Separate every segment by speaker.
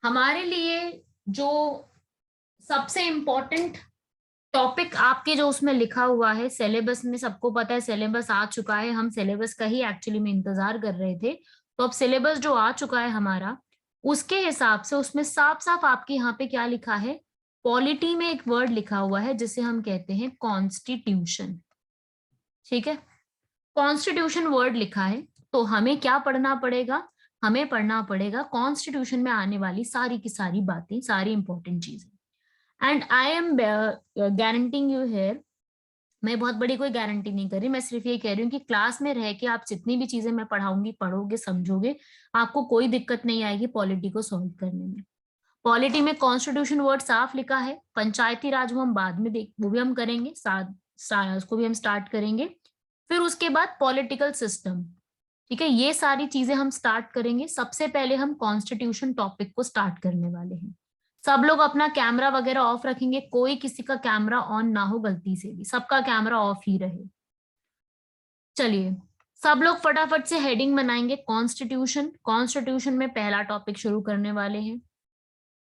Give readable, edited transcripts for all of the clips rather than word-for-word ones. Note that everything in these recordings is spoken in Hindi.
Speaker 1: हमारे लिए जो सबसे इम्पोर्टेंट टॉपिक आपके जो उसमें लिखा हुआ है सिलेबस में, सबको पता है सिलेबस आ चुका है, हम सिलेबस का ही एक्चुअली में इंतजार कर रहे थे। तो अब सिलेबस जो आ चुका है हमारा, उसके हिसाब से उसमें साफ साफ आपके यहाँ पे क्या लिखा है, पॉलिटी में एक वर्ड लिखा हुआ है जिसे हम कहते हैं कॉन्स्टिट्यूशन। ठीक है, कॉन्स्टिट्यूशन वर्ड लिखा है। तो हमें क्या पढ़ना पड़ेगा, हमें पढ़ना पड़ेगा कॉन्स्टिट्यूशन में आने वाली सारी की सारी बातें, सारी इंपॉर्टेंट चीजें। And I am guaranteeing you here, मैं बहुत बड़ी कोई गारंटी नहीं कर रही, मैं सिर्फ ये कह रही हूँ कि क्लास में रह के आप जितनी भी चीजें मैं पढ़ाऊंगी, पढ़ोगे, समझोगे, आपको कोई दिक्कत नहीं आएगी पॉलिटी को सॉल्व करने में। पॉलिटी में कॉन्स्टिट्यूशन वर्ड साफ लिखा है, पंचायती राज वो हम बाद में देख, वो भी हम करेंगे साथ, उसको भी हम स्टार्ट करेंगे। फिर उसके बाद पॉलिटिकल सिस्टम। ठीक है, ये सारी चीजें हम स्टार्ट करेंगे। सबसे पहले हम कॉन्स्टिट्यूशन टॉपिक को स्टार्ट करने वाले हैं। सब लोग अपना कैमरा वगैरह ऑफ रखेंगे, कोई किसी का कैमरा ऑन ना हो गलती से भी, सबका कैमरा ऑफ ही रहे। चलिए, सब लोग फटाफट से हेडिंग बनाएंगे कॉन्स्टिट्यूशन। कॉन्स्टिट्यूशन में पहला टॉपिक शुरू करने वाले हैं।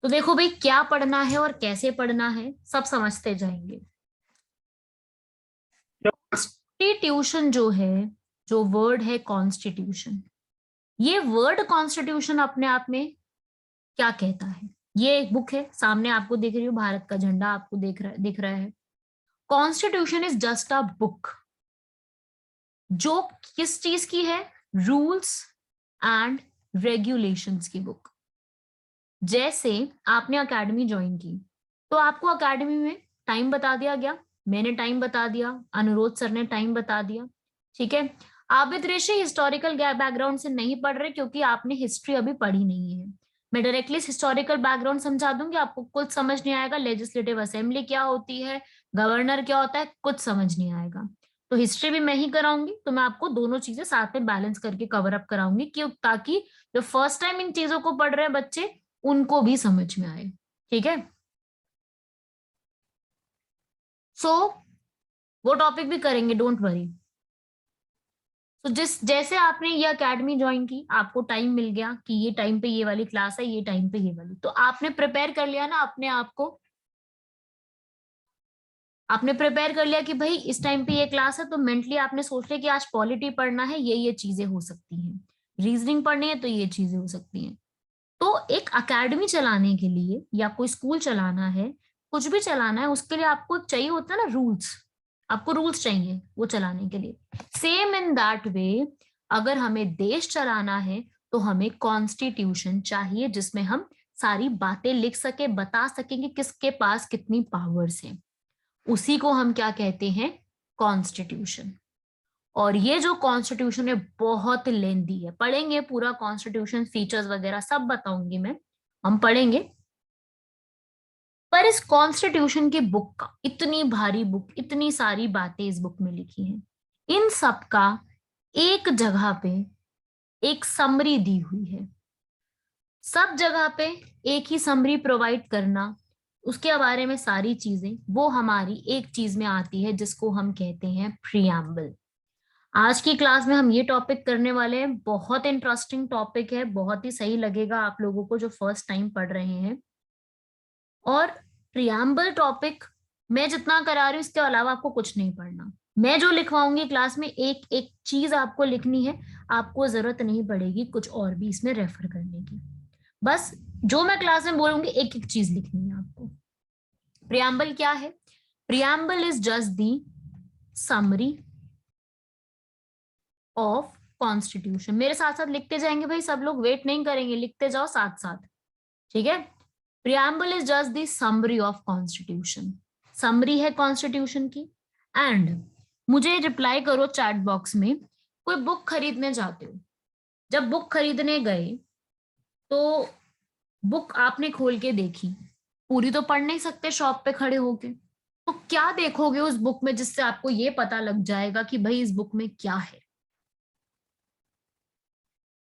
Speaker 1: तो देखो भाई, क्या पढ़ना है और कैसे पढ़ना है सब समझते जाएंगे। कॉन्स्टिट्यूशन जो है, जो वर्ड है कॉन्स्टिट्यूशन, ये वर्ड कॉन्स्टिट्यूशन अपने आप में क्या कहता है। ये एक बुक है, सामने आपको दिख रही हो, भारत का झंडा आपको दिख रहा है। Constitution is just a book, जो किस चीज की है, रूल्स एंड रेगुलेशंस की बुक। जैसे आपने एकेडमी ज्वाइन की, तो आपको एकेडमी में टाइम बता दिया गया, मैंने टाइम बता दिया, अनुरोध सर ने टाइम बता दिया। ठीक है, आबिद ऋषि हिस्टोरिकल बैकग्राउंड से नहीं पढ़ रहे क्योंकि आपने हिस्ट्री अभी पढ़ी नहीं है। मैं डायरेक्टली हिस्टोरिकल बैकग्राउंड समझा दूंगी, आपको कुछ समझ नहीं आएगा। लेजिस्लेटिव असेंबली क्या होती है, गवर्नर क्या होता है, कुछ समझ नहीं आएगा। तो हिस्ट्री भी मैं ही कराऊंगी, तो मैं आपको दोनों चीजें साथ में बैलेंस करके कवर अप कराऊंगी, क्यों, ताकि जो फर्स्ट टाइम इन चीजों को पढ़ रहे हैं बच्चे, उनको भी समझ में आए। ठीक है, सो वो टॉपिक भी करेंगे, डोंट वरी। तो जिस जैसे आपने ये एकेडमी ज्वाइन की, आपको टाइम मिल गया कि ये टाइम पे ये वाली क्लास है, ये टाइम पे ये वाली, तो आपने प्रिपेयर कर लिया ना अपने आप को। आपने प्रिपेयर कर लिया कि भाई इस टाइम पे ये क्लास है, तो मेंटली आपने सोच लिया कि आज पॉलिटी पढ़ना है, ये चीजें हो सकती हैं, रीजनिंग पढ़नी है तो ये चीजें हो सकती हैं। तो एक एकेडमी चलाने के लिए या कोई स्कूल चलाना है, कुछ भी चलाना है, उसके लिए आपको चाहिए होता है ना रूल्स, आपको रूल्स चाहिए वो चलाने के लिए। सेम इन दैट वे, अगर हमें देश चलाना है तो हमें कॉन्स्टिट्यूशन चाहिए, जिसमें हम सारी बातें लिख सके, बता सकेंगे किसके पास कितनी पावर्स हैं। उसी को हम क्या कहते हैं, कॉन्स्टिट्यूशन। और ये जो कॉन्स्टिट्यूशन है बहुत लेंदी है, पढ़ेंगे पूरा कॉन्स्टिट्यूशन, फीचर्स वगैरह सब बताऊंगी मैं, हम पढ़ेंगे। पर इस कॉन्स्टिट्यूशन की बुक का, इतनी भारी बुक, इतनी सारी बातें इस बुक में लिखी हैं, इन सब का एक जगह पे एक समरी दी हुई है। सब जगह पे एक ही समरी प्रोवाइड करना, उसके बारे में सारी चीजें, वो हमारी एक चीज में आती है जिसको हम कहते हैं प्रियम्बल। आज की क्लास में हम ये टॉपिक करने वाले हैं, बहुत इंटरेस्टिंग टॉपिक है, बहुत ही सही लगेगा आप लोगों को जो फर्स्ट टाइम पढ़ रहे हैं। और प्रियम्बल टॉपिक मैं जितना करा रही हूँ, इसके अलावा आपको कुछ नहीं पढ़ना। मैं जो लिखवाऊंगी क्लास में, एक एक चीज आपको लिखनी है, आपको जरूरत नहीं पड़ेगी कुछ और भी इसमें रेफर करने की। बस जो मैं क्लास में बोलूंगी एक एक चीज लिखनी है आपको। प्रियम्बल क्या है, preamble is just the summary of constitution. मेरे साथ साथ लिखते जाएंगे भाई, सब लोग वेट नहीं करेंगे, लिखते जाओ साथ साथ। ठीक है, preamble is just the summary of constitution, summary है कॉन्स्टिट्यूशन की। एंड मुझे रिप्लाई करो चैट बॉक्स में, कोई बुक खरीदने जाते हो, जब बुक खरीदने गए तो बुक आपने खोल के देखी, पूरी तो पढ़ नहीं सकते शॉप पे खड़े होके, तो क्या देखोगे उस बुक में जिससे आपको ये पता लग जाएगा कि भाई इस बुक में क्या है।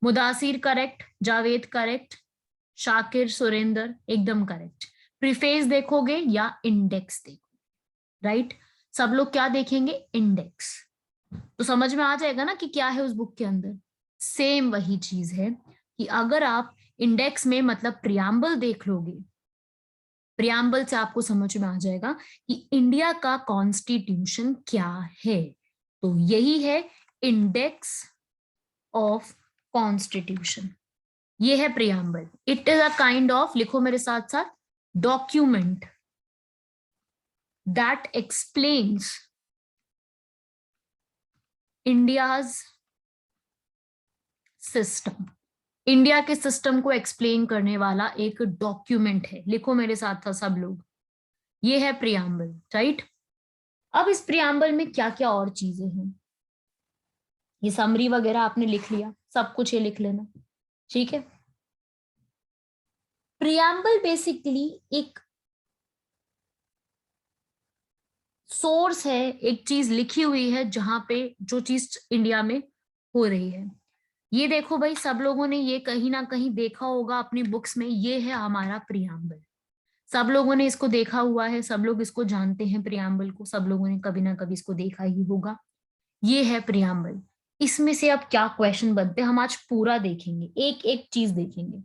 Speaker 1: मुदासिर करेक्ट, जावेद करेक्ट, शाकिर सुरेंद्र एकदम करेक्ट। प्रीफेस देखोगे या इंडेक्स देखोगे, राइट। सब लोग क्या देखेंगे, इंडेक्स। तो समझ में आ जाएगा ना कि क्या है उस बुक के अंदर। सेम वही चीज है कि अगर आप इंडेक्स में मतलब प्रियम्बल देख लोगे, प्रियम्बल से आपको समझ में आ जाएगा कि इंडिया का कॉन्स्टिट्यूशन क्या है। तो यही है इंडेक्स ऑफ कॉन्स्टिट्यूशन, ये है preamble. It is a kind of, लिखो मेरे साथ साथ, document that explains India's system. India के सिस्टम को एक्सप्लेन करने वाला एक डॉक्यूमेंट है। लिखो मेरे साथ था सब लोग, ये है प्रियम्बल, राइट। अब इस प्रियम्बल में क्या क्या और चीजें हैं, ये समरी वगैरह आपने लिख लिया, सब कुछ ये लिख लेना, ठीक है। प्रियम्बल बेसिकली एक सोर्स है, एक चीज लिखी हुई है जहां पे जो चीज इंडिया में हो रही है। ये देखो भाई, सब लोगों ने ये कहीं ना कहीं देखा होगा अपनी बुक्स में, ये है हमारा प्रियम्बल। सब लोगों ने इसको देखा हुआ है, सब लोग इसको जानते हैं प्रियम्बल को, सब लोगों ने कभी ना कभी इसको देखा ही होगा। ये है प्रियम्बल। इसमें से अब क्या क्वेश्चन बनते हैं, हम आज पूरा देखेंगे, एक एक चीज देखेंगे।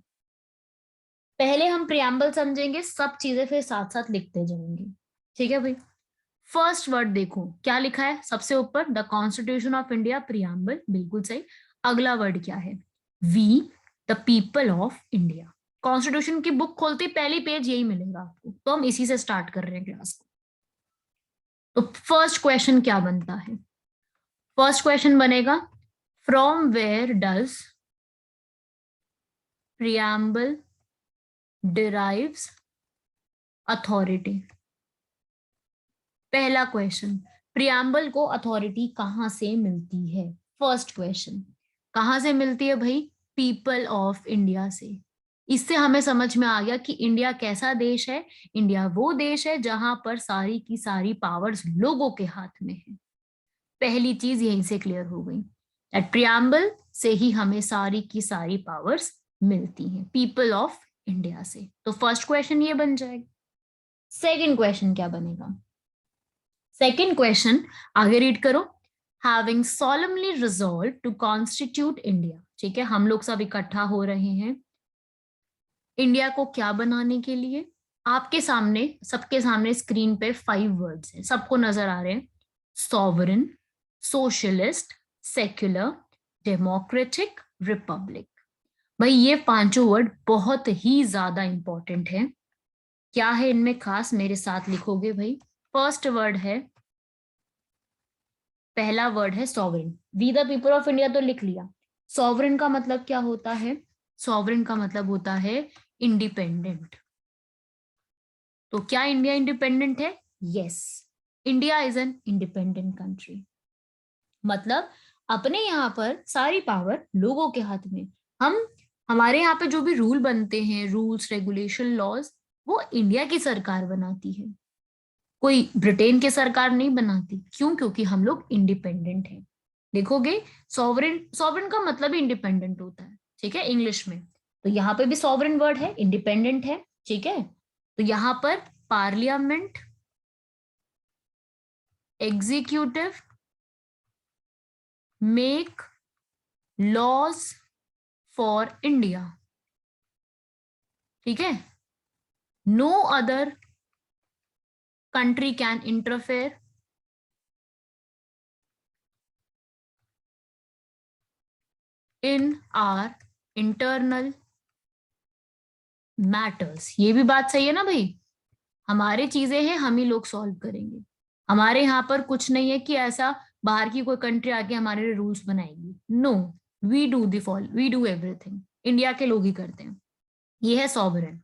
Speaker 1: पहले हम प्रियम्बल समझेंगे, सब चीजें फिर साथ साथ लिखते जाएंगे, ठीक है भाई। फर्स्ट वर्ड देखो क्या लिखा है सबसे ऊपर, the constitution of India preamble, बिल्कुल सही। अगला वर्ड क्या है, we the people of India. Constitution की बुक खोलते पहली पेज यही मिलेगा आपको, तो हम इसी से स्टार्ट कर रहे हैं क्लास को। तो फर्स्ट क्वेश्चन क्या बनता है, फर्स्ट क्वेश्चन बनेगा, from where does preamble derives authority. पहला क्वेश्चन, प्रियम्बल को अथॉरिटी कहां से मिलती है। फर्स्ट क्वेश्चन, कहां से मिलती है भाई, पीपल ऑफ इंडिया से। इससे हमें समझ में आ गया कि इंडिया कैसा देश है, इंडिया वो देश है जहां पर सारी की सारी पावर्स लोगों के हाथ में है। पहली चीज यहीं से क्लियर हो गई, दैट प्रियम्बल से ही हमें सारी की सारी पावर्स मिलती हैं, पीपल ऑफ इंडिया से। तो फर्स्ट क्वेश्चन ये बन जाएगा। सेकंड क्वेश्चन क्या बनेगा, सेकेंड क्वेश्चन आगे रीड करो, having solemnly resolved to constitute India। ठीक है, हम लोग सब इकट्ठा हो रहे हैं इंडिया को क्या बनाने के लिए। आपके सामने, सबके सामने स्क्रीन पे 5 वर्ड्स हैं, सबको नजर आ रहे हैं, sovereign, socialist, secular, democratic, Republic. भाई ये पांचों वर्ड बहुत ही ज्यादा इंपॉर्टेंट है। क्या है इनमें खास, मेरे साथ लिखोगे भाई। फर्स्ट वर्ड है, पहला वर्ड है sovereign, we the people of India तो लिख लिया। सॉवरेन का मतलब क्या होता है, सॉवरेन का मतलब होता है इंडिपेंडेंट। तो क्या इंडिया इंडिपेंडेंट है, yes, India is an independent country. मतलब अपने यहाँ पर सारी पावर लोगों के हाथ में। हम, हमारे यहाँ पे जो भी रूल बनते हैं, रूल्स रेगुलेशन लॉज, वो इंडिया की सरकार बनाती है, कोई ब्रिटेन की सरकार नहीं बनाती। क्यों, क्योंकि हम लोग इंडिपेंडेंट हैं। देखोगे सॉवरेन, सॉवरेन का मतलब ही इंडिपेंडेंट होता है, ठीक है, इंग्लिश में। तो यहाँ पे भी सॉवरेन वर्ड है, इंडिपेंडेंट है, ठीक है। तो यहाँ पर parliament, executive make laws for India, ठीक है। No other country can interfere in our internal matters। ये भी बात सही है ना भाई, हमारी चीजें हैं, हम ही लोग सॉल्व करेंगे। हमारे यहाँ पर कुछ नहीं है कि ऐसा बाहर की कोई कंट्री आके हमारे लिए रूल्स बनाएगी, no, we do the fall, we do everything, India के लोग ही करते हैं। ये है सॉवरेन।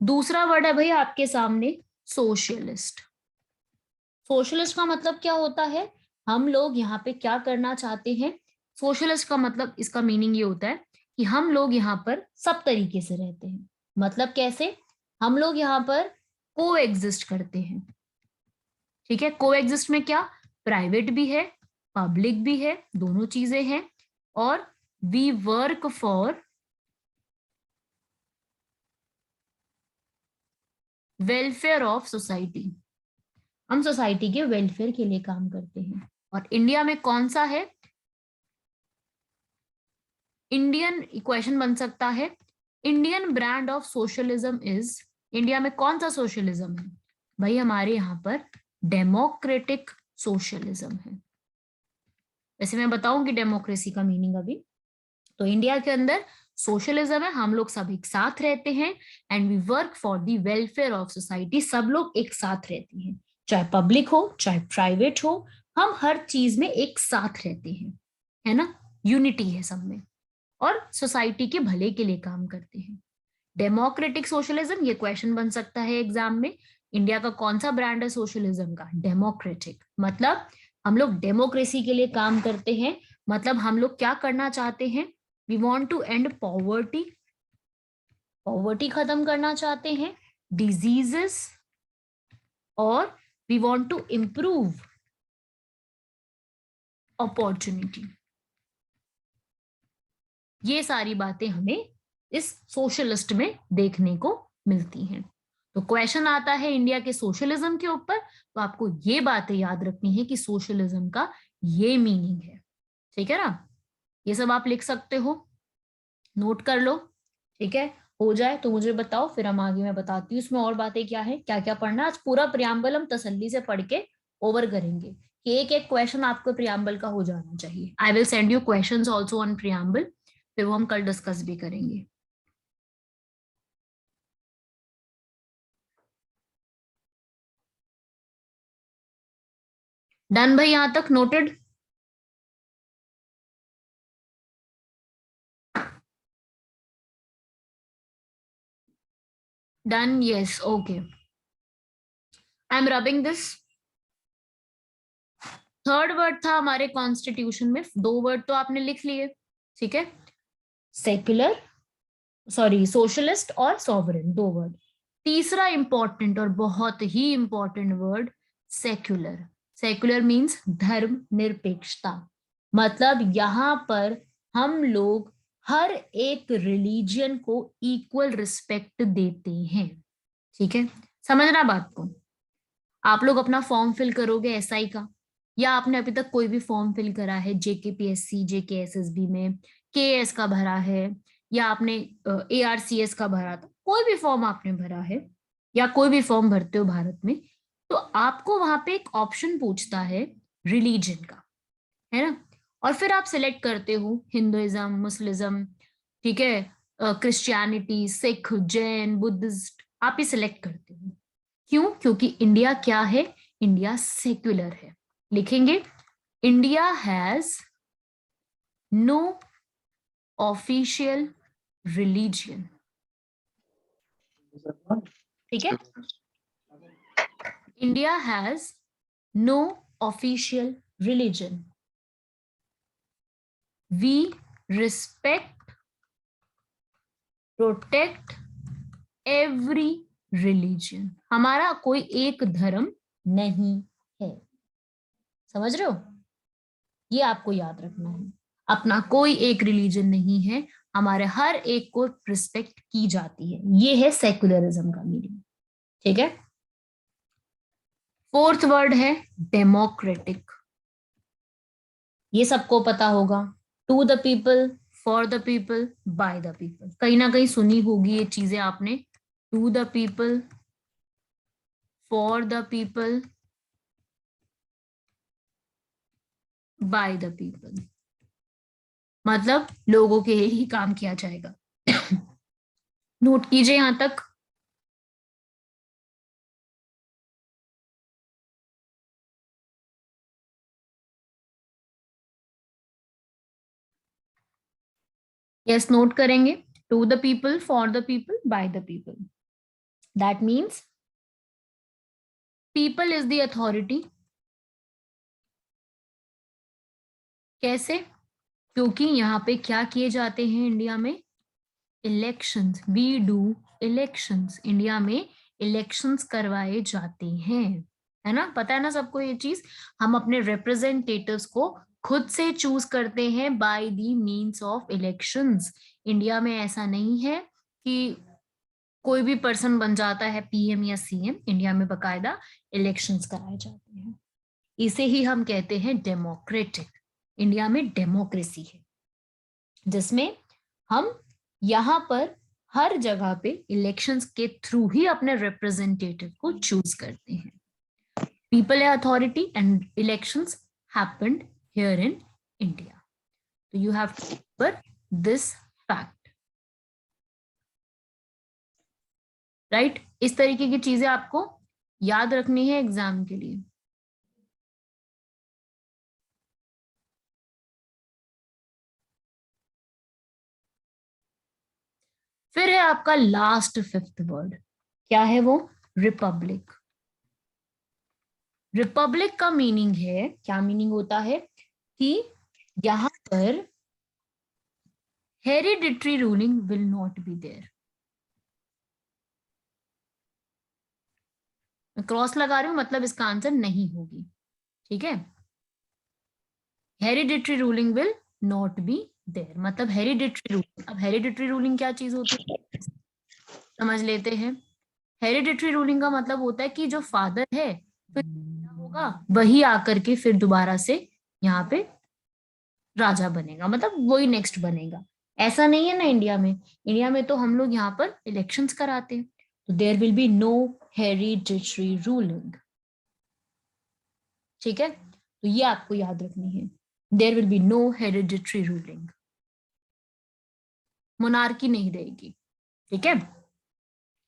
Speaker 1: दूसरा वर्ड है भाई आपके सामने, सोशलिस्ट। सोशलिस्ट का मतलब क्या होता है, हम लोग यहाँ पे क्या करना चाहते हैं। सोशलिस्ट का मतलब, इसका मीनिंग ये होता है कि हम लोग यहाँ पर सब तरीके से रहते हैं। मतलब कैसे, हम लोग यहाँ पर को एग्जिस्ट करते हैं, ठीक है। को एग्जिस्ट में क्या, प्राइवेट भी है, पब्लिक भी है, दोनों चीजें हैं। और we work for welfare of society, हम सोसाइटी के वेलफेयर के लिए काम करते हैं। और इंडिया में कौन सा है, इंडियन, क्वेश्चन बन सकता है, Indian brand of socialism is, India में कौन सा सोशलिज्म है भाई? हमारे यहाँ पर डेमोक्रेटिक सोशलिज्म है। वैसे मैं बताऊंगी डेमोक्रेसी का मीनिंग अभी। तो इंडिया के अंदर सोशलिज्म है, हम लोग सब एक साथ रहते हैं and we work for the welfare of society. सब लोग एक साथ रहते हैं, चाहे पब्लिक हो चाहे प्राइवेट हो, हम हर चीज में एक साथ रहते हैं, है ना, यूनिटी है सब में, और सोसाइटी के भले के लिए काम करते हैं। डेमोक्रेटिक सोशलिज्म, ये क्वेश्चन बन सकता है एग्जाम में, इंडिया का कौन सा ब्रांड है सोशलिज्म का? डेमोक्रेटिक। मतलब हम लोग डेमोक्रेसी के लिए काम करते हैं, मतलब हम लोग क्या करना चाहते हैं? We want to end poverty, poverty खत्म करना चाहते हैं, डिजीजेस, और we want to improve opportunity. ये सारी बातें हमें इस सोशलिस्ट में देखने को मिलती हैं। तो क्वेश्चन आता है इंडिया के सोशलिज्म के ऊपर, तो आपको ये बातें याद रखनी है कि सोशलिज्म का ये मीनिंग है। ठीक है ना? ये सब आप लिख सकते हो, नोट कर लो। ठीक है, हो जाए तो मुझे बताओ, फिर हम आगे मैं बताती हूँ इसमें और बातें क्या है, क्या क्या पढ़ना है। आज पूरा प्रियम्बल हम तसल्ली से पढ़ के ओवर करेंगे कि एक एक क्वेश्चन आपको प्रियम्बल का हो जाना चाहिए। I will send you questions also on preamble, फिर वो हम कल डिस्कस भी करेंगे। डन भाई, यहां तक noted? Done, yes, okay. I am rubbing this. Third word था हमारे कॉन्स्टिट्यूशन में, दो वर्ड तो आपने लिख लिए, ठीक है, सेक्युलर, सॉरी सोशलिस्ट और सॉवरेन, दो वर्ड। तीसरा इंपॉर्टेंट और बहुत ही important word secular. Secular means धर्म निरपेक्षता, मतलब यहां पर हम लोग हर एक रिलीजियन को इक्वल रिस्पेक्ट देते हैं। ठीक है, समझना बात को। आप लोग अपना फॉर्म फिल करोगे एसआई का, या आपने अभी तक कोई भी फॉर्म फिल करा है जेकेपीएससी जेकेएसएसबी में, केएस का भरा है, या आपने एआरसीएस का भरा था, कोई भी फॉर्म आपने भरा है या कोई भी फॉर्म भरते हो भारत में, तो आपको वहां पे एक ऑप्शन पूछता है रिलीजन का, है ना? और फिर आप सिलेक्ट करते हो हिंदुइज्म, मुस्लिज्म, ठीक है, क्रिश्चियनिटी, सिख, जैन, बुद्धिस्ट, आप ही सिलेक्ट करते हो। क्यों? क्योंकि इंडिया क्या है? इंडिया सेक्युलर है। लिखेंगे, India has no official religion. ठीक है, India has no official religion. We respect, protect every religion. हमारा कोई एक धर्म नहीं है, समझ रहे हो? ये आपको याद रखना है, अपना कोई एक रिलीजन नहीं है, हमारे हर एक को रिस्पेक्ट की जाती है। ये है सेक्युलरिज्म का मीनिंग। ठीक है, फोर्थ वर्ड है डेमोक्रेटिक। ये सबको पता होगा, to the people, for the people, by the people, कहीं ना कहीं सुनी होगी ये चीजें आपने। To the people, for the people, by the people, मतलब लोगों के लिए ही काम किया जाएगा। नोट कीजिए यहां तक। यस, नोट करेंगे, to the people, for the people, by the people. That means people is the authority. कैसे? क्योंकि यहाँ पे क्या किए जाते हैं इंडिया में? Elections, we do elections. India में इलेक्शंस करवाए जाते हैं, है ना? पता है ना सबको ये चीज। हम अपने रिप्रेजेंटेटिव्स को खुद से चूज करते हैं by the means of elections. India में ऐसा नहीं है कि कोई भी पर्सन बन जाता है पीएम या सीएम। इंडिया में बकायदा इलेक्शंस कराए जाते हैं, इसे ही हम कहते हैं डेमोक्रेटिक। इंडिया में डेमोक्रेसी है, जिसमें हम यहाँ पर हर जगह पे इलेक्शंस के थ्रू ही अपने रिप्रेजेंटेटिव को चूज करते हैं. People authority and elections happened here in India. So you have to remember this fact. Right? इस तरीके की चीजें आपको याद रखनी है एग्जाम के लिए. फिर है आपका लास्ट फिफ्थ वर्ड. क्या है वो? रिपब्लिक. रिपब्लिक का मीनिंग है, क्या मीनिंग होता है कि यहां पर hereditary ruling will not be there. मैं क्रॉस लगा रही हूं, मतलब इसका आंसर नहीं होगी. ठीक है, hereditary ruling will not be there, मतलब हेरिडिटरी रूलिंग. अब हेरिडिटरी रूलिंग क्या चीज होती है समझ लेते हैं. हेरिडिटरी रूलिंग का मतलब होता है कि जो फादर है फिर क्या होगा, वही आकर के फिर दोबारा से यहाँ पे राजा बनेगा, मतलब वही नेक्स्ट बनेगा. ऐसा नहीं है ना इंडिया में. इंडिया में तो हम लोग यहाँ पर इलेक्शंस कराते हैं. तो there will be no hereditary ruling. ठीक है, तो ये आपको याद रखनी है. There will be no hereditary ruling. Monarchy नहीं रहेगी. ठीक है,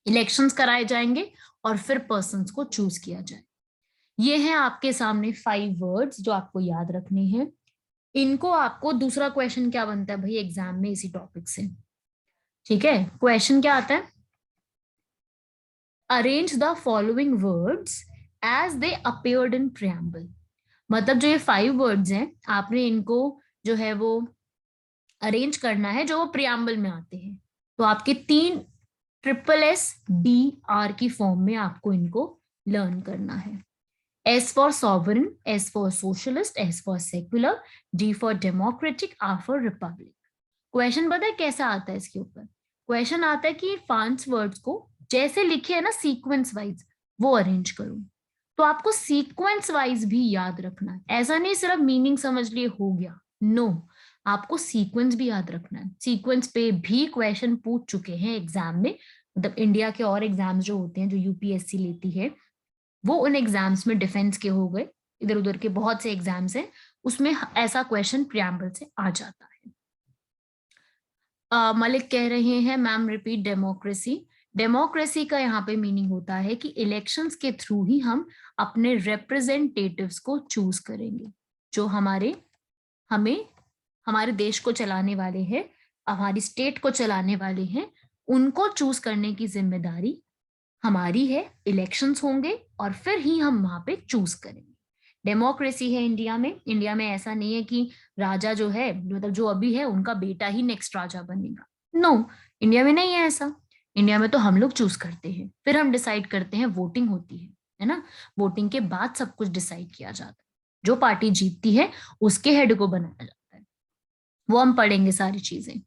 Speaker 1: इलेक्शंस कराए जाएंगे और फिर पर्सन्स को चूज किया जाए. ये हैं आपके सामने 5 वर्ड्स जो आपको याद रखने हैं. इनको आपको दूसरा क्वेश्चन क्या बनता है भाई एग्जाम में इसी टॉपिक से. ठीक है, क्वेश्चन क्या आता है? Arrange the following words as they appeared in preamble. मतलब जो ये 5 वर्ड्स हैं आपने इनको जो है वो अरेंज करना है जो वो प्रियम्बल में आते हैं. तो आपके 3 SSSDR की फॉर्म में आपको इनको लर्न करना है. S for sovereign, S for socialist, S for secular, D for democratic, R for republic. Question पता है कैसा आता है इसके ऊपर? क्वेश्चन आता है कि 5 वर्ड्स को जैसे लिखे है ना सीक्वेंस वाइज वो अरेंज करो. तो आपको सीक्वेंस वाइज भी याद रखना है. ऐसा नहीं सिर्फ मीनिंग समझ लिए हो गया. नो, आपको सीक्वेंस भी याद रखना है. सीक्वेंस पे भी क्वेश्चन पूछ चुके हैं एग्जाम में. मतलब इंडिया के और एग्जाम्स जो होते हैं जो यूपीएससी लेती है वो उन एग्जाम्स में डिफेंस के हो गए, इधर उधर के बहुत से एग्जाम्स हैं उसमें ऐसा क्वेश्चन प्रियम्बल से आ जाता है. मलिक कह रहे हैं मैम रिपीट डेमोक्रेसी. डेमोक्रेसी का यहाँ पे मीनिंग होता है कि इलेक्शंस के थ्रू ही हम अपने रिप्रेजेंटेटिव्स को चूज करेंगे जो हमें हमारे देश को चलाने वाले हैं, हमारी स्टेट को चलाने वाले हैं. उनको चूज करने की जिम्मेदारी हमारी है. इलेक्शंस होंगे और फिर ही हम वहां पे चूज करेंगे. डेमोक्रेसी है इंडिया में. इंडिया में ऐसा नहीं है कि राजा जो है मतलब जो अभी है उनका बेटा ही नेक्स्ट राजा बनेगा. नो, इंडिया में नहीं है ऐसा. इंडिया में तो हम लोग चूज करते हैं, फिर हम डिसाइड करते हैं. वोटिंग होती है ना. वोटिंग के बाद सब कुछ डिसाइड किया जाता है. जो पार्टी जीतती है उसके हेड को बनाया जाता है. वो हम पढ़ेंगे सारी चीजें.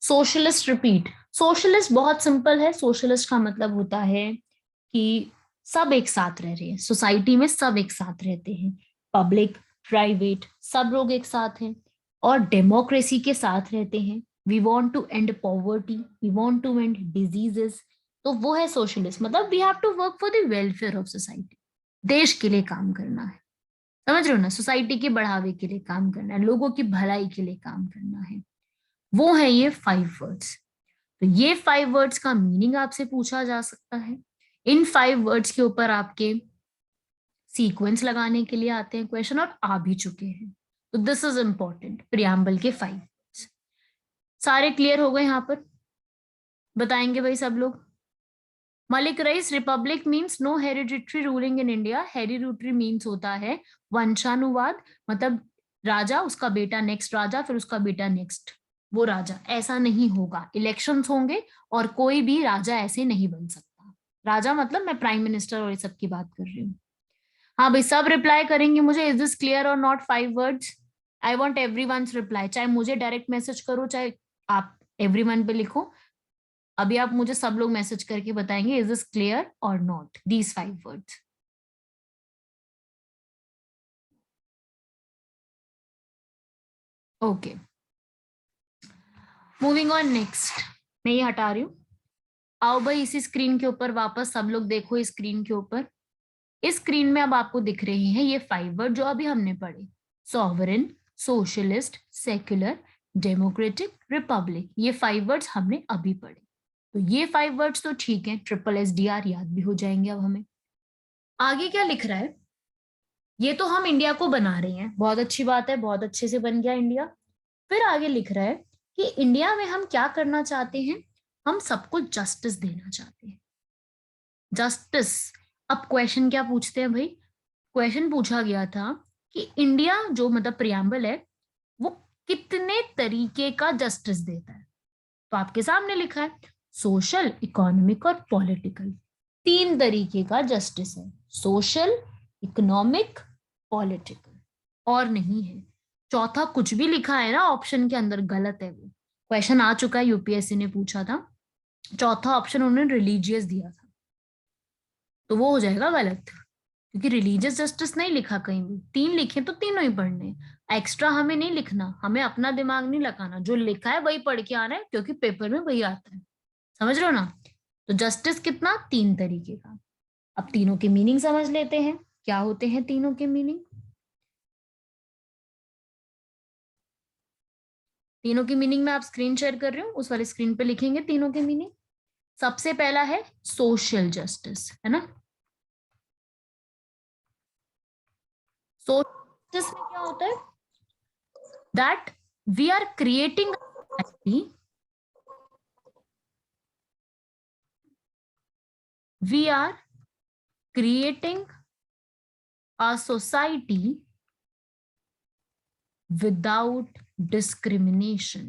Speaker 1: Socialist repeat. सोशलिस्ट बहुत सिंपल है. सोशलिस्ट का मतलब होता है कि सब एक साथ रह रहे हैं, सोसाइटी में सब एक साथ रहते हैं. पब्लिक प्राइवेट सब लोग एक साथ हैं और डेमोक्रेसी के साथ रहते हैं. We want to end poverty, we want to end diseases. तो वो है सोशलिस्ट. मतलब we have to work for the welfare of society. देश के लिए काम करना है. समझ रहे हो ना, सोसाइटी के बढ़ावे के लिए काम करना है, लोगों की भलाई के लिए काम करना है. वो है ये 5 वर्ड्स. तो ये 5 वर्ड्स का मीनिंग आपसे पूछा जा सकता है. इन 5 वर्ड्स के ऊपर आपके सीक्वेंस लगाने के लिए आते हैं क्वेश्चन और आ भी चुके हैं. तो दिस इज इंपॉर्टेंट. प्रियम्बल के 5 वर्ड्स सारे क्लियर हो गए यहाँ पर? बताएंगे भाई सब लोग. Malik Rais, republic means no hereditary ruling in India. Hereditary means होता है वंशानुवाद, मतलब राजा उसका बेटा नेक्स्ट राजा फिर उसका बेटा नेक्स्ट वो राजा. ऐसा नहीं होगा. इलेक्शंस होंगे और कोई भी राजा ऐसे नहीं बन सकता. राजा मतलब मैं प्राइम मिनिस्टर और ये सब की बात कर रही हूँ. हाँ भाई सब रिप्लाई करेंगे मुझे. इज दिस क्लियर और not? 5 words. I want every one reply. चाहे मुझे डायरेक्ट मैसेज करो चाहे आप एवरी वन पे लिखो. अभी आप मुझे सब लोग मैसेज करके बताएंगे इज दिस क्लियर और not these 5 words. Okay, moving on next. मैं ये हटा रही हूँ. आओ भाई इसी स्क्रीन के ऊपर वापस सब लोग देखो, इस स्क्रीन के ऊपर, इस स्क्रीन में अब आपको दिख रहे हैं ये 5 वर्ड जो अभी हमने पढ़े, sovereign, socialist, secular, democratic, Republic, ये 5 वर्ड्स हमने अभी पढ़े। तो ये 5 वर्ड्स तो ठीक है, SSDR याद भी हो जाएंगे अब हमें। आगे क्या लिख रहा है, ये तो हम इंडिया को बना रहे हैं, बहुत अच्छी बात है, बहुत अच्छे से बन गया इंडिया। फिर आगे लिख रहा है कि इंडिया में हम क्या करना चाहते हैं, हम सबको जस्टिस देना चाहते हैं। जस्टिस, अब क्वेश्चन क्या पूछते हैं भाई, क्वेश्चन पूछा गया था कि इंडिया जो मतलब प्रियम्बल है वो कितने तरीके का जस्टिस देता है, तो आपके सामने लिखा है सोशल, इकोनॉमिक और पॉलिटिकल, 3 तरीके का जस्टिस है, सोशल, इकोनॉमिक, पॉलिटिकल, और नहीं है। चौथा कुछ भी लिखा है ना ऑप्शन के अंदर गलत है, वो क्वेश्चन आ चुका है, यूपीएससी ने पूछा था, चौथा ऑप्शन उन्होंने रिलीजियस दिया था, तो वो हो जाएगा गलत, क्योंकि रिलीजियस जस्टिस नहीं लिखा कहीं भी, 3 लिखे तो तीनों ही पढ़ने, एक्स्ट्रा हमें नहीं लिखना, हमें अपना दिमाग नहीं लगाना, जो लिखा है वही पढ़ के आना है, क्योंकि पेपर में वही आता है, समझ रहे हो ना। तो जस्टिस कितना, 3 तरीके का। अब तीनों के मीनिंग समझ लेते हैं, क्या होते हैं तीनों के मीनिंग। तीनों की मीनिंग में आप स्क्रीन शेयर कर रहे हो, उस वाले स्क्रीन पे लिखेंगे तीनों के मीनिंग। सबसे पहला है सोशल जस्टिस, है ना। सोशल जस्टिस में क्या होता है, that we are creating we are creating a society without discrimination।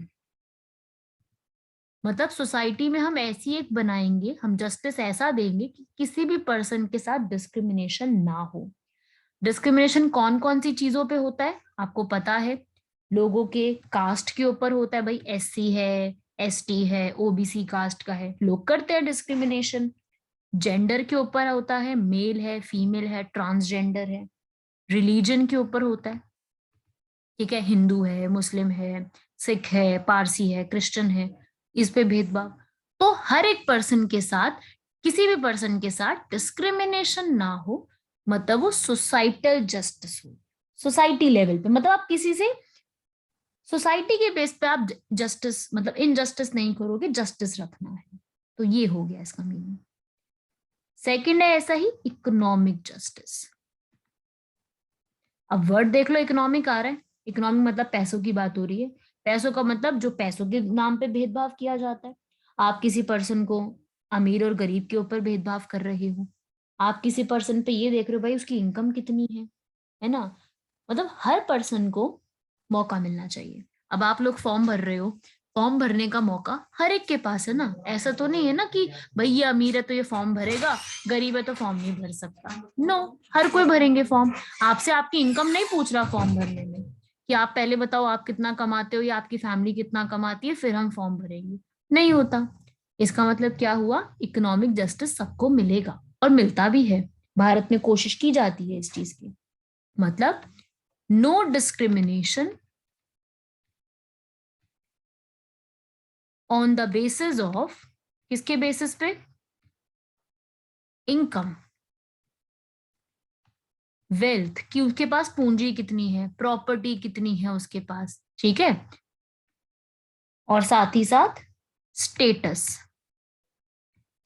Speaker 1: मतलब सोसाइटी में हम ऐसी एक बनाएंगे, हम जस्टिस ऐसा देंगे कि किसी भी पर्सन के साथ डिस्क्रिमिनेशन ना हो। डिस्क्रिमिनेशन कौन कौन सी चीजों पे होता है आपको पता है, लोगों के कास्ट के ऊपर होता है, भाई SC है, ST है, OBC कास्ट का है, लोग करते हैं डिस्क्रिमिनेशन। जेंडर के ऊपर होता है, मेल है, फीमेल है, ट्रांसजेंडर है। रिलीजन के ऊपर होता है, ठीक है, हिंदू है, मुस्लिम है, सिख है, पारसी है, क्रिश्चियन है, इस पे भेदभाव। तो हर एक पर्सन के साथ, किसी भी पर्सन के साथ डिस्क्रिमिनेशन ना हो, मतलब वो सोसाइटल जस्टिस हो, सोसाइटी लेवल पे, मतलब आप किसी से सोसाइटी के बेस पे आप जस्टिस, मतलब इनजस्टिस नहीं करोगे, जस्टिस रखना है। तो ये हो गया इसका मीनिंग। सेकंड है ऐसा ही इकोनॉमिक जस्टिस। अब वर्ड देख लो, इकोनॉमिक आ रहा है, इकोनॉमिक मतलब पैसों की बात हो रही है, पैसों का मतलब जो पैसों के नाम पे भेदभाव किया जाता है, आप किसी पर्सन को अमीर और गरीब के ऊपर भेदभाव कर रहे हो, आप किसी पर्सन पे ये देख रहे हो भाई उसकी इनकम कितनी है ना, मतलब हर पर्सन को मौका मिलना चाहिए। अब आप लोग फॉर्म भर रहे हो, फॉर्म भरने का मौका हर एक के पास है ना, ऐसा तो नहीं है ना कि भाई ये अमीर है तो ये फॉर्म भरेगा, गरीब है तो फॉर्म नहीं भर सकता, नो, हर कोई भरेंगे फॉर्म। आपसे आपकी इनकम नहीं पूछ रहा फॉर्म भरने में, कि आप पहले बताओ आप कितना कमाते हो या आपकी फैमिली कितना कमाती है, फिर हम फॉर्म भरेंगे, नहीं होता। इसका मतलब क्या हुआ, इकोनॉमिक जस्टिस सबको मिलेगा, और मिलता भी है, भारत में कोशिश की जाती है इस चीज की। मतलब no discrimination on the basis of, किसके बेसिस पे, इनकम, वेल्थ, कि उसके पास पूंजी कितनी है, प्रॉपर्टी कितनी है उसके पास, ठीक है, और साथ ही साथ स्टेटस,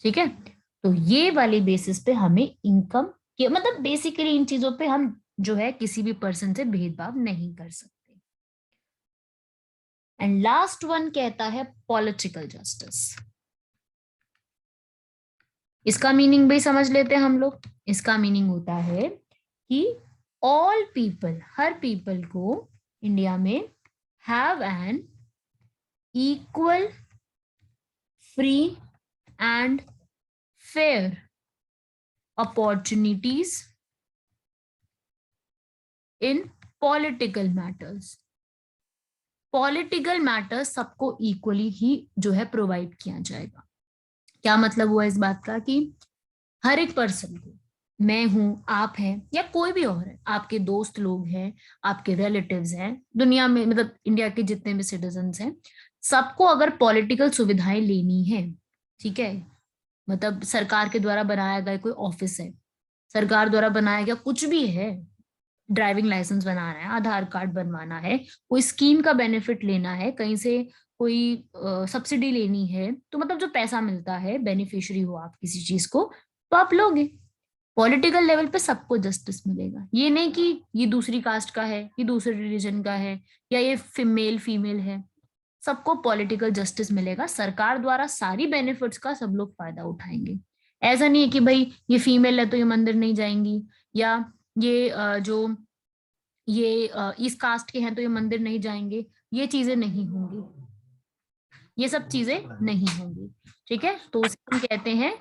Speaker 1: ठीक है। तो ये वाले बेसिस पे हमें इनकम के, मतलब बेसिकली इन चीजों पे हम जो है किसी भी पर्सन से भेदभाव नहीं कर सकते। एंड लास्ट वन कहता है पॉलिटिकल जस्टिस। इसका मीनिंग भी समझ लेते हैं हम लोग। इसका मीनिंग होता है कि ऑल पीपल, हर पीपल को इंडिया में have an equal, free and fair opportunities in political matters. Political matters सबको इक्वली ही जो है प्रोवाइड किया जाएगा। क्या मतलब हुआ इस बात का, कि हर एक पर्सन को, मैं हूं, आप हैं, या कोई भी और है, आपके दोस्त लोग हैं, आपके रिलेटिव्स हैं, दुनिया में मतलब इंडिया के जितने भी सिटीजन्स हैं, सबको अगर पॉलिटिकल सुविधाएं लेनी है, ठीक है, मतलब सरकार के द्वारा बनाया गया कोई ऑफिस है, सरकार द्वारा बनाया गया कुछ भी है, ड्राइविंग लाइसेंस बनाना है, आधार कार्ड बनवाना है, कोई स्कीम का बेनिफिट लेना है, कहीं से कोई सब्सिडी लेनी है, तो मतलब जो पैसा मिलता है, बेनिफिशियरी हो आप किसी चीज को, तो आप लोगे। पॉलिटिकल लेवल पे सबको जस्टिस मिलेगा। ये नहीं कि ये दूसरी कास्ट का है, ये दूसरे रिलीजन का है, या ये फीमेल फीमेल है, सबको पॉलिटिकल जस्टिस मिलेगा। सरकार द्वारा सारी बेनिफिट्स का सब लोग फायदा उठाएंगे। ऐसा नहीं है कि भाई ये फीमेल है तो ये मंदिर नहीं जाएंगी, या ये जो ये इस कास्ट के हैं तो ये मंदिर नहीं जाएंगे। ये चीजें नहीं होंगी, ये सब चीजें नहीं होंगी। ठीक है, तो उसे हम कहते हैं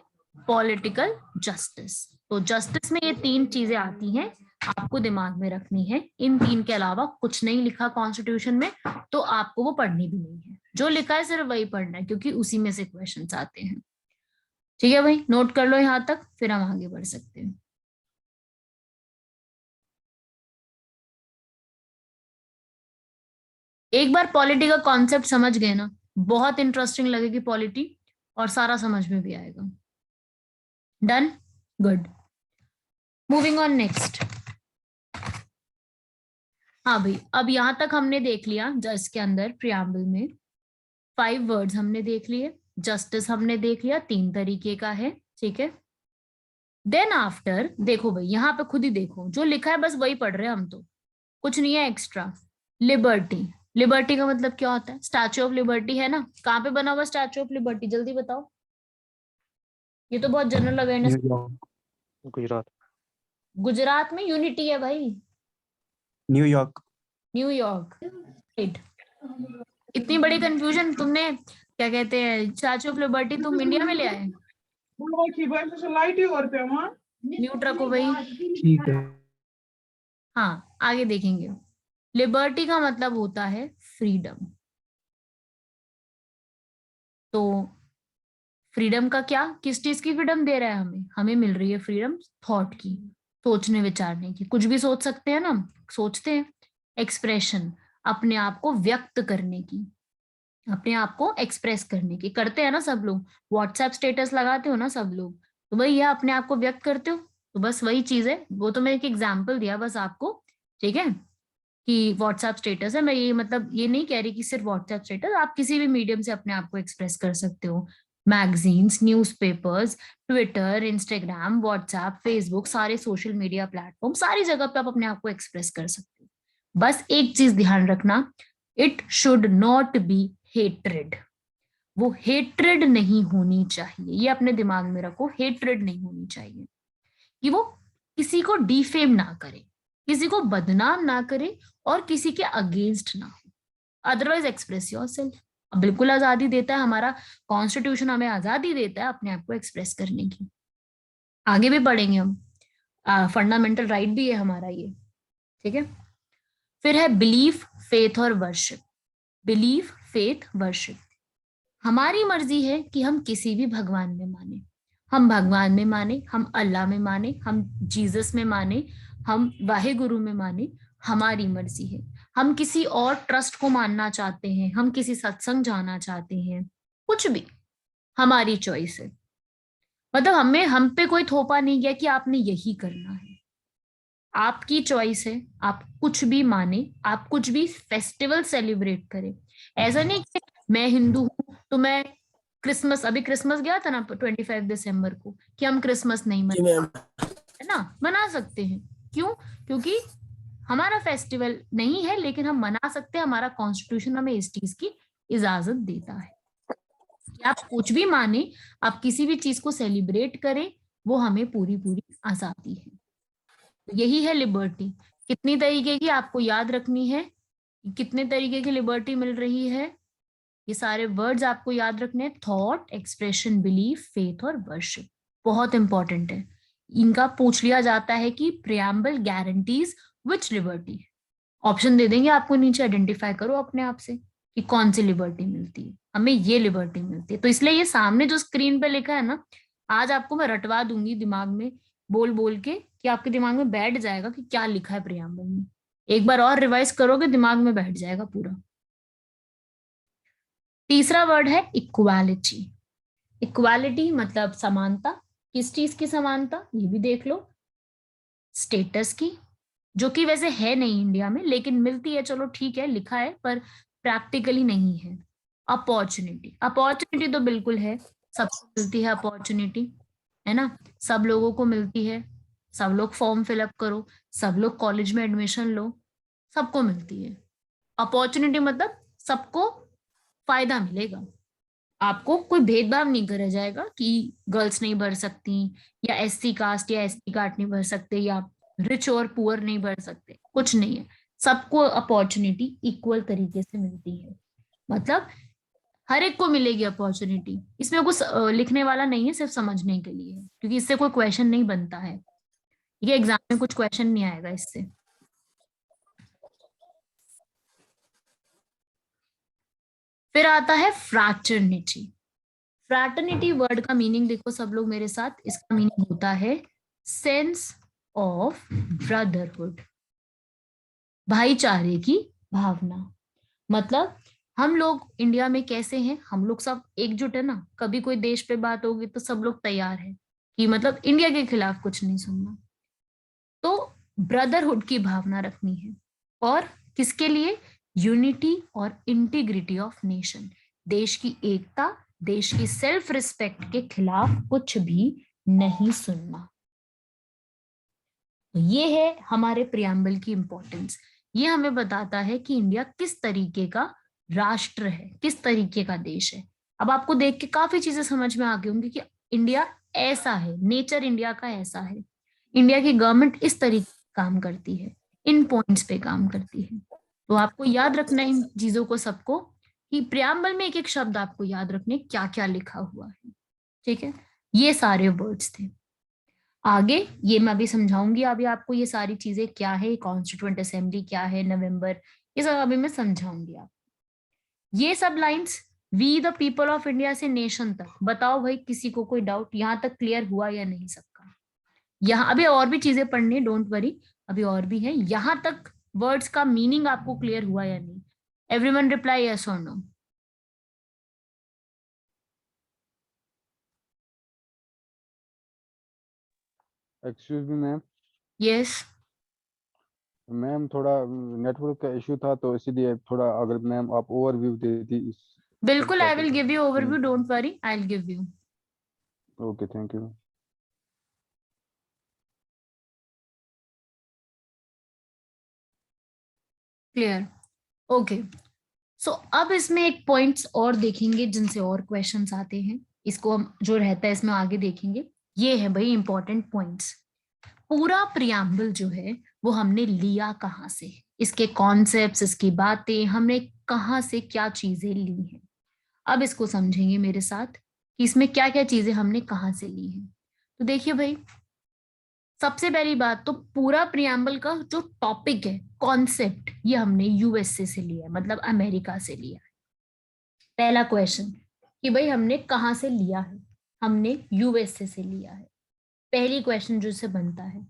Speaker 1: पॉलिटिकल जस्टिस। तो जस्टिस में ये तीन चीजें आती हैं, आपको दिमाग में रखनी है। इन तीन के अलावा कुछ नहीं लिखा कॉन्स्टिट्यूशन में, तो आपको वो पढ़नी भी नहीं है। जो लिखा है सिर्फ वही पढ़ना है, क्योंकि उसी में से क्वेश्चंस आते हैं। ठीक है भाई, नोट कर लो यहाँ तक, फिर हम आगे बढ़ सकते हैं। एक बार पॉलिटी का कॉन्सेप्ट समझ गए ना, बहुत इंटरेस्टिंग लगेगी पॉलिटी, और सारा समझ में भी आएगा। Done, good, moving on next. हाँ भाई, अब यहां तक हमने देख लिया जस्ट के अंदर प्रियम्बल में 5 वर्ड्स हमने देख लिए, जस्टिस हमने देख लिया 3 तरीके का है। ठीक है, देन आफ्टर देखो भाई, यहाँ पे खुद ही देखो, जो लिखा है बस वही पढ़ रहे हैं हम तो, कुछ नहीं है एक्स्ट्रा। लिबर्टी, लिबर्टी का मतलब क्या होता है? स्टैचू ऑफ लिबर्टी है ना, कहाँ पे बना हुआ स्टैचू ऑफ लिबर्टी, जल्दी बताओ। ये तो बहुत general awareness.
Speaker 2: New York, Gujarat.
Speaker 1: Gujarat में यूनिटी है भाई।
Speaker 2: न्यूयॉर्क।
Speaker 1: New York, right. इतनी बड़ी कंफ्यूजन तुमने, क्या कहते हैं, स्टैचू ऑफ लिबर्टी तुम इंडिया में ले आए। म्यूट रखो भाई।
Speaker 2: ठीक है।
Speaker 1: हाँ, आगे देखेंगे। लिबर्टी का मतलब होता है फ्रीडम। तो फ्रीडम का क्या, किस चीज की फ्रीडम दे रहा है हमें? हमें मिल रही है फ्रीडम थॉट की, सोचने विचारने की, कुछ भी सोच सकते हैं ना, सोचते हैं। एक्सप्रेशन, अपने आप को व्यक्त करने की, अपने आप को एक्सप्रेस करने की, करते हैं ना सब लोग, व्हाट्सएप स्टेटस लगाते हो ना सब लोग, तो भाई ये अपने आप को व्यक्त करते हो। तो बस वही चीज है, वो तो मैं एक एग्जाम्पल दिया बस आपको। ठीक है, कि व्हाट्सएप स्टेटस है, मैं ये मतलब ये नहीं कह रही कि सिर्फ व्हाट्सएप स्टेटस, आप किसी भी मीडियम से अपने आप को एक्सप्रेस कर सकते हो। Magazines, newspapers, Twitter, Instagram, WhatsApp, Facebook, सारे सोशल मीडिया प्लेटफॉर्म, सारी जगह पे आप अपने आप को एक्सप्रेस कर सकते हो। बस एक चीज ध्यान रखना, it should not be hatred. वो हेट्रेड नहीं होनी चाहिए, ये अपने दिमाग में रखो, हेट्रेड नहीं होनी चाहिए। कि वो किसी को डिफेम ना करे, किसी को बदनाम ना करे, और किसी के अगेंस्ट ना हो। Otherwise express your self. बिल्कुल आजादी देता है हमारा कॉन्स्टिट्यूशन, हमें आजादी देता है अपने आप को एक्सप्रेस करने की। आगे भी पढ़ेंगे हम, फंडामेंटल राइट भी है हमारा ये। ठीक है, फिर है बिलीफ, फेथ और वर्शिप। Belief, faith, worship. हमारी मर्जी है कि हम किसी भी भगवान में माने, हम भगवान में माने, हम अल्लाह में माने, हम जीसस में माने, हम वाहे गुरु में माने, हमारी मर्जी है। हम किसी और ट्रस्ट को मानना चाहते हैं, हम किसी सत्संग जाना चाहते हैं, कुछ भी हमारी चॉइस है। मतलब हमें हम पे कोई थोपा नहीं गया कि आपने यही करना है। आपकी चॉइस है, आप कुछ भी माने, आप कुछ भी फेस्टिवल सेलिब्रेट करें। ऐसा नहीं कि मैं हिंदू हूं तो मैं क्रिसमस, अभी क्रिसमस गया था ना 25 दिसंबर को, कि हम क्रिसमस नहीं मना, है ना, मना सकते हैं। क्यों? क्योंकि हमारा फेस्टिवल नहीं है, लेकिन हम मना सकते हैं, हमारा कॉन्स्टिट्यूशन हमें इस चीज की इजाजत देता है कि आप कुछ भी माने, आप किसी भी चीज को सेलिब्रेट करें, वो हमें पूरी पूरी आजादी है। यही है लिबर्टी। कितनी तरीके की आपको याद रखनी है, कितने तरीके की लिबर्टी मिल रही है, ये सारे वर्ड्स आपको याद रखने हैं, थॉट, एक्सप्रेशन, बिलीफ, फेथ और वर्शिप। बहुत इंपॉर्टेंट है। इनका पूछ लिया जाता है कि प्रियम्बल गारंटीज विच लिबर्टी। ऑप्शन दे देंगे आपको नीचे, आइडेंटिफाई करो अपने आप से कि कौन सी लिबर्टी मिलती है, हमें ये लिबर्टी मिलती है। तो इसलिए ये सामने जो स्क्रीन पे लिखा है ना, आज आपको मैं रटवा दूंगी दिमाग में, बोल बोल के, कि आपके दिमाग में बैठ जाएगा कि क्या लिखा है प्रियम्बल में। एक बार और रिवाइज करोगे, दिमाग में बैठ जाएगा पूरा। तीसरा वर्ड है इक्वालिटी। इक्वालिटी मतलब समानता, किस चीज की समानता ये भी देख लो, स्टेटस की, जो कि वैसे है नहीं इंडिया में लेकिन मिलती है, चलो ठीक है लिखा है पर प्रैक्टिकली नहीं है। अपॉर्चुनिटी, अपॉर्चुनिटी तो बिल्कुल है, सबको मिलती है अपॉर्चुनिटी, है ना, सब लोगों को मिलती है, सब लोग फॉर्म फिलअप करो, सब लोग कॉलेज में एडमिशन लो, सबको मिलती है। अपॉर्चुनिटी मतलब सबको फायदा मिलेगा, आपको कोई भेदभाव नहीं करा जाएगा कि गर्ल्स नहीं भर सकती, या एससी कास्ट या एसटी कास्ट नहीं भर सकते, या रिच और पुअर नहीं भर सकते, कुछ नहीं है, सबको अपॉर्चुनिटी इक्वल तरीके से मिलती है। मतलब हर एक को मिलेगी अपॉर्चुनिटी, इसमें कुछ लिखने वाला नहीं है, सिर्फ समझने के लिए है, क्योंकि इससे कोई क्वेश्चन नहीं बनता है, ये एग्जाम में कुछ क्वेश्चन नहीं आएगा इससे। फिर आता है फ्रैटर्निटी। फ्रैटर्निटी वर्ड का मीनिंग देखो सब लोग मेरे साथ, इसका मीनिंग होता है सेंस ऑफ ब्रदरहुड, भाईचारे की भावना। मतलब हम लोग इंडिया में कैसे हैं, हम लोग सब एकजुट है ना, कभी कोई देश पे बात होगी तो सब लोग तैयार है कि मतलब इंडिया के खिलाफ कुछ नहीं सुनना, तो ब्रदरहुड की भावना रखनी है। और किसके लिए? यूनिटी और इंटीग्रिटी ऑफ नेशन, देश की एकता, देश की सेल्फ रिस्पेक्ट के खिलाफ कुछ भी नहीं सुनना। तो ये है हमारे प्रियम्बल की इंपॉर्टेंस, ये हमें बताता है कि इंडिया किस तरीके का राष्ट्र है, किस तरीके का देश है। अब आपको देख के काफी चीजें समझ में आ गई होंगी कि इंडिया ऐसा है, नेचर इंडिया का ऐसा है, इंडिया की गवर्नमेंट इस तरीके से काम करती है, इन पॉइंट्स पे काम करती है। तो आपको याद रखना है इन चीजों को सबको, कि प्रियम्बल में एक एक शब्द आपको याद रखने क्या क्या लिखा हुआ है, ठीक है। ये सारे वर्ड्स थे। आगे ये मैं अभी समझाऊंगी, अभी आपको ये सारी चीजें क्या है, कॉन्स्टिट्यूएंट असेंबली क्या है, नवंबर, ये सब अभी मैं समझाऊंगी आप। ये सब lines we the people of India से नेशन तक, बताओ भाई किसी को कोई डाउट यहाँ तक क्लियर हुआ या नहीं सबका? यहाँ अभी और भी चीजें पढ़नी, डोंट वरी, अभी और भी है, यहाँ तक वर्ड्स का मीनिंग आपको क्लियर हुआ या नहीं? एवरीवन रिप्लाई यस और no.
Speaker 3: Excuse me ma'am.
Speaker 1: Yes,
Speaker 3: ma'am थोड़ा नेटवर्क का इशू था तो इसीलिए थोड़ा, अगर मैम आप ओवरव्यू देती इस सब
Speaker 1: बिल्कुल,
Speaker 3: का
Speaker 1: आई
Speaker 3: तो।
Speaker 1: Will give you overview, don't worry, I will give you.
Speaker 3: Okay, thank you.
Speaker 1: Clear, okay. So अब इसमें एक पॉइंट्स और देखेंगे जिनसे और क्वेश्चंस आते हैं, इसको हम जो रहता है इसमें आगे देखेंगे। ये है भाई इंपॉर्टेंट पॉइंट्स। पूरा प्रियम्बल जो है वो हमने लिया कहाँ से, इसके कॉन्सेप्ट्स, इसकी बातें हमने कहाँ से क्या चीजें ली हैं। अब इसको समझेंगे मेरे साथ कि इसमें क्या क्या चीजें हमने कहाँ से ली हैं। तो देखिए भाई, सबसे पहली बात तो पूरा प्रियम्बल का जो टॉपिक है, कॉन्सेप्ट, ये हमने यूएसए से लिया है, मतलब अमेरिका से लिया है। पहला क्वेश्चन कि भाई हमने कहाँ से लिया है, हमने यूएसए से लिया है, पहली क्वेश्चन जो से बनता है।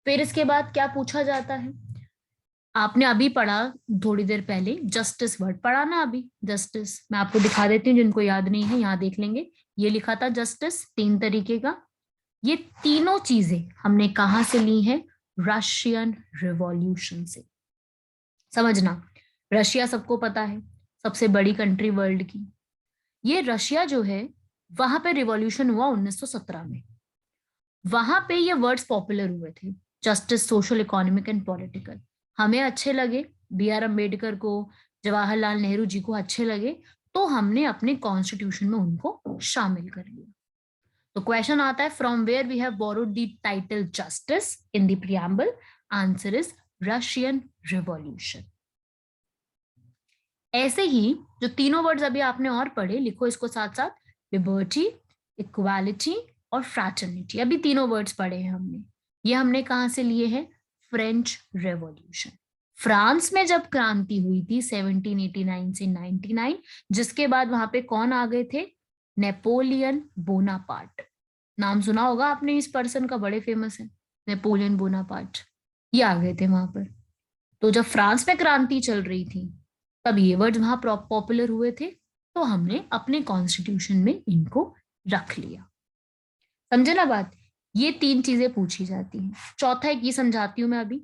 Speaker 1: फिर इसके बाद क्या पूछा जाता है, आपने अभी पढ़ा थोड़ी देर पहले, जस्टिस वर्ड पढ़ा ना अभी, जस्टिस मैं आपको दिखा देती हूँ जिनको याद नहीं है, यहाँ देख लेंगे, ये लिखा था जस्टिस, तीन तरीके का। ये तीनों चीजें हमने कहाँ से ली हैं? रशियन रिवॉल्यूशन से। समझना, रशिया सबको पता है, सबसे बड़ी कंट्री वर्ल्ड की। ये रशिया जो है, वहां पे रिवॉल्यूशन हुआ 1917 में, वहां पे ये वर्ड्स पॉपुलर हुए थे, justice, social, economic and political. हमें अच्छे लगे, बी आर अम्बेडकर को, जवाहरलाल नेहरू जी को अच्छे लगे, तो हमने अपने कॉन्स्टिट्यूशन में उनको शामिल कर लिया। तो क्वेश्चन आता है, from where we have borrowed the title justice in the preamble? Answer is Russian revolution. ऐसे ही जो तीनों वर्ड्स अभी आपने और पढ़े, लिखो इसको साथ साथ, लिबर्टी, इक्वालिटी और फ्रैटर्निटी, अभी तीनों वर्ड्स पढ़े हैं हमने। ये हमने कहां से लिए हैं? French revolution. फ्रांस में जब क्रांति हुई थी 1789 से 99, जिसके बाद वहां पे कौन आ गए थे? Napoleon Bonaparte. नाम सुना होगा आपने इस पर्सन का, बड़े फेमस है, नेपोलियन बोनापार्ट। ये आ गए थे वहां पर। तो जब फ्रांस में क्रांति चल रही थी तब ये वर्ड वहां पॉपुलर हुए थे, तो हमने अपने कॉन्स्टिट्यूशन में इनको रख लिया। समझे ना बात? ये 3 चीजें पूछी जाती हैं। चौथा एक ये समझाती हूं मैं अभी,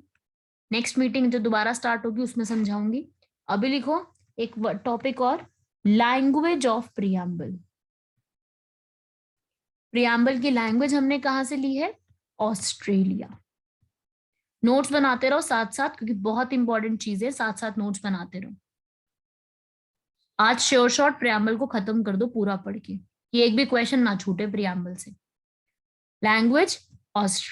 Speaker 1: नेक्स्ट मीटिंग जो दोबारा स्टार्ट होगी उसमें समझाऊंगी। अभी लिखो एक टॉपिक और, लैंग्वेज ऑफ प्रियम्बल। प्रियम्बल की लैंग्वेज हमने कहां से ली है? ऑस्ट्रेलिया। नोट्स बनाते रहो साथ साथ, क्योंकि बहुत इंपॉर्टेंट चीज है, साथ साथ नोट्स बनाते रहो। आज श्योर शॉर्ट प्रियम्बल को खत्म कर दो पूरा पढ़ के, कि एक भी क्वेश्चन ना छूटे प्रियम्बल से। Language Australia.